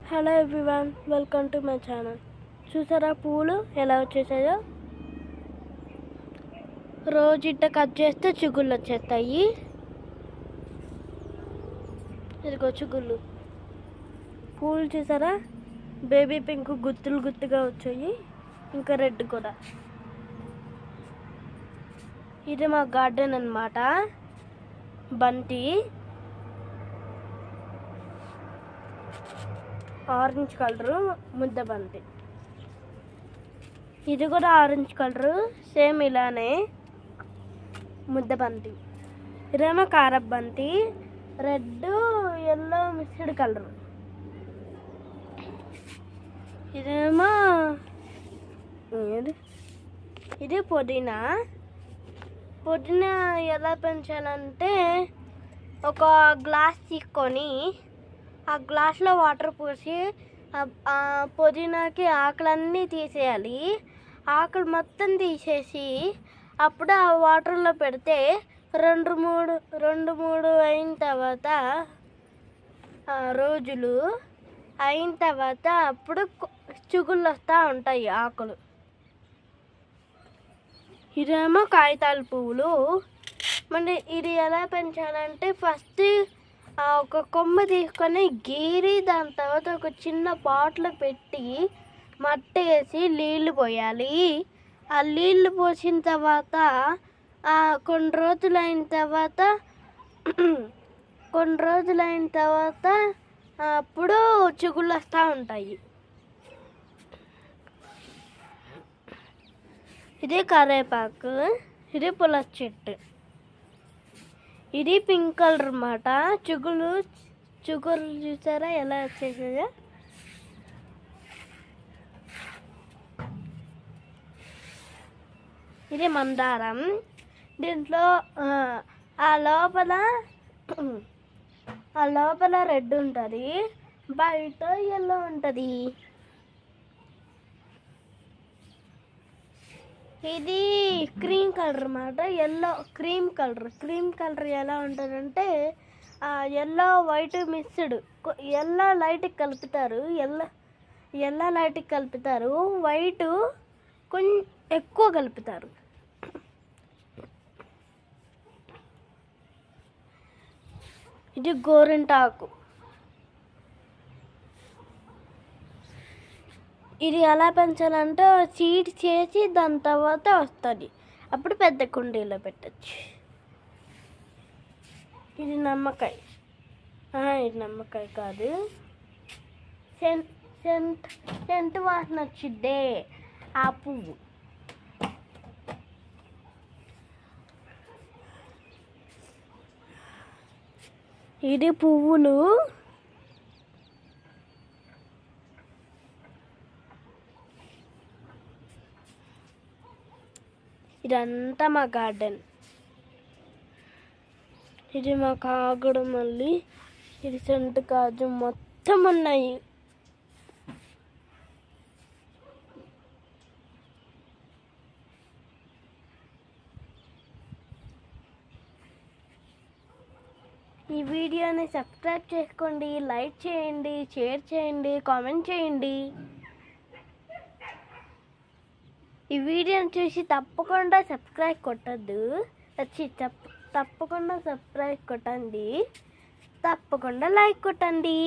Hello everyone, welcome to my channel. చూసారా పూలు ఎలా వచ్చేసాయో? రోజు ఇట్ట కట్ చేస్తే చిగుళ్ళు వచ్చేస్తాయి. ఇదిగో చిగుళ్ళు. పూలు చూసారా? బేబీ పింక్ గుత్తులు గుత్తుగా వచ్చాయి, ఇంకా రెడ్ కూడా. ఇది మా గార్డెన్ అన్నమాట. బంతి ఆరెంజ్ కలరు, ముద్ద బంతి. ఇది కూడా ఆరెంజ్ కలరు, సేమ్ ఇలానే ముద్ద బంతి. ఇదేమో కారప్ బంతి, రెడ్ ఎల్లో మిక్స్డ్ కలరు. ఇదేమో ఇది పుదీనా. పుదీనా ఎలా పెంచాలంటే, ఒక గ్లాస్ తీసుకొని ఆ గ్లాస్లో వాటర్ పోసి ఆ పుదీనాకి ఆకులన్నీ తీసేయాలి. ఆకులు మొత్తం తీసేసి అప్పుడు ఆ వాటర్లో పెడితే రెండు మూడు అయిన తర్వాత, రోజులు అయిన తర్వాత అప్పుడు చిగుళ్ళు వస్తూ ఉంటాయి ఆకులు. ఇదేమో కాగితాల పువ్వులు. మరి ఇది ఎలా పెంచాలంటే, ఫస్ట్ ఒక కొమ్మ తీసుకొని గీరి దాని తర్వాత ఒక చిన్న పాట్లో పెట్టి మట్టి వేసి నీళ్లు పోయాలి. ఆ నీళ్లు పోసిన తర్వాత కొన్ని రోజులు అయిన తర్వాత అప్పుడు చిగుళ్ళు వస్తూ ఉంటాయి. ఇది కరివేపాకు, ఇది పులస చెట్టు. ఇది పింక్ కలర్ అన్నమాట. చిగుళ్ళు చూసారా ఎలా వచ్చేసాయో? ఇది మందారం. దీంట్లో ఆ లోపల రెడ్ ఉంటుంది, బయట ఎల్లో ఉంటుంది. ఇది క్రీమ్ కలర్ అన్నమాట. క్రీమ్ కలర్ ఎలా ఉంటుందంటే, ఎల్లో వైట్ మిక్స్డ్. ఎల్లో లైట్కి కలుపుతారు, వైట్ కొంచెం ఎక్కువ కలుపుతారు. ఇది గోరింటాకు. ఇది ఎలా పెంచాలంటే, సీడ్ చేసి దాని తర్వాత వస్తుంది, అప్పుడు పెద్ద కుండీలో పెట్టచ్చు. ఇది నిమ్మకాయ. ఇది నిమ్మకాయ కాదు, సెంట్ వాసన వచ్చిద్దే ఆ పువ్వు. ఇది పువ్వులు. ఇదంతా మా గార్డెన్. ఇది మా కాగడ మల్లి, ఇది సెంటు కాజు, మొత్తం ఉన్నాయి. ఈ వీడియోని సబ్స్క్రైబ్ చేసుకోండి, లైక్ చేయండి, షేర్ చేయండి, కామెంట్ చేయండి. ఈ వీడియోని చూసి తప్పకుండా సబ్స్క్రైబ్ కొట్టద్దు. తప్పకుండా సబ్స్క్రైబ్ కొట్టండి, తప్పకుండా లైక్ కొట్టండి.